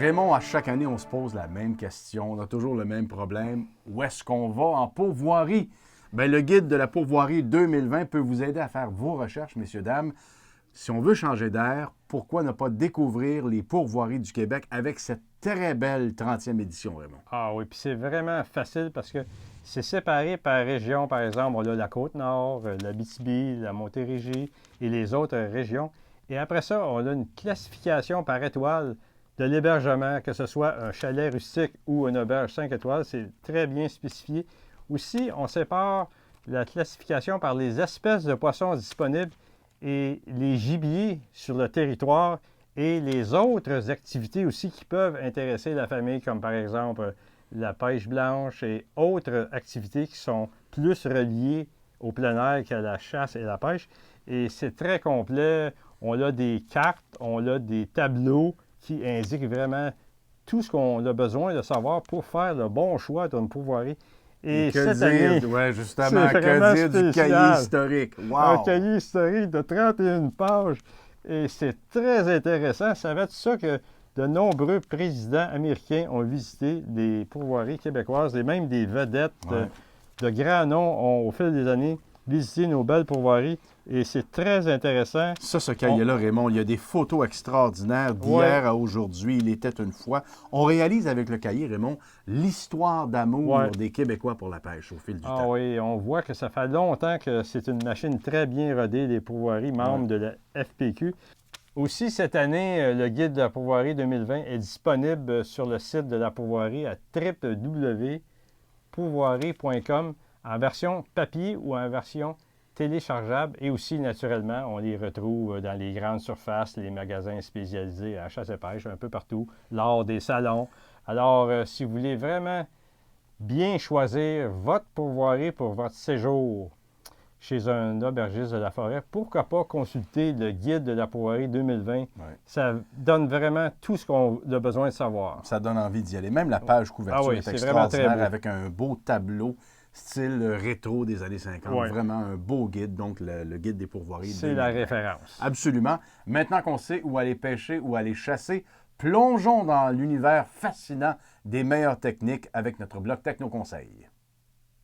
Raymond, à chaque année, on se pose la même question. On a toujours le même problème. Où est-ce qu'on va en pourvoirie? Bien, le guide de la pourvoirie 2020 peut vous aider à faire vos recherches, messieurs, dames. Si on veut changer d'air, pourquoi ne pas découvrir les pourvoiries du Québec avec cette très belle 30e édition, Raymond? Ah oui, puis c'est vraiment facile parce que c'est séparé par région. Par exemple, on a la Côte-Nord, l'Abitibi, la Montérégie et les autres régions. Et après ça, on a une classification par étoile de l'hébergement, que ce soit un chalet rustique ou une auberge 5 étoiles. C'est très bien spécifié. Aussi, on sépare la classification par les espèces de poissons disponibles et les gibiers sur le territoire et les autres activités aussi qui peuvent intéresser la famille, comme par exemple la pêche blanche et autres activités qui sont plus reliées au plein air qu'à la chasse et la pêche. Et c'est très complet. On a des cartes, on a des tableaux qui indiquent vraiment tout ce qu'on a besoin de savoir pour faire le bon choix d'une pourvoirie. Et cette année, ouais, justement, que dire du cahier historique? Wow. Un cahier historique de 31 pages. Et c'est très intéressant. Ça va être ça que de nombreux présidents américains ont visité les pourvoiries québécoises et même des vedettes de grands noms ont, au fil des années, visité nos belles pourvoiries. Et c'est très intéressant. Ça, ce cahier-là, Raymond, il y a des photos extraordinaires d'hier à aujourd'hui. Il était une fois. On réalise avec le cahier, Raymond, l'histoire d'amour des Québécois pour la pêche au fil du temps. Ah oui, on voit que ça fait longtemps que c'est une machine très bien rodée, les pourvoiries membres de la FPQ. Aussi, cette année, le guide de la pourvoirie 2020 est disponible sur le site de la pourvoirie à www.pourvoirie.com en version papier ou en version téléchargeable. Et aussi, naturellement, on les retrouve dans les grandes surfaces, les magasins spécialisés à chasse et pêche, un peu partout, lors des salons. Alors, si vous voulez vraiment bien choisir votre pourvoirie pour votre séjour chez un aubergiste de la forêt, pourquoi pas consulter le guide de la pourvoirie 2020. Ça donne vraiment tout ce qu'on a besoin de savoir. Ça donne envie d'y aller. Même la page couverture est extraordinaire avec un beau tableau style rétro des années 50. Vraiment un beau guide, donc le guide des pourvoiries. C'est la référence. Absolument. Maintenant qu'on sait où aller pêcher, où aller chasser, plongeons dans l'univers fascinant des meilleures techniques avec notre bloc Techno Conseil.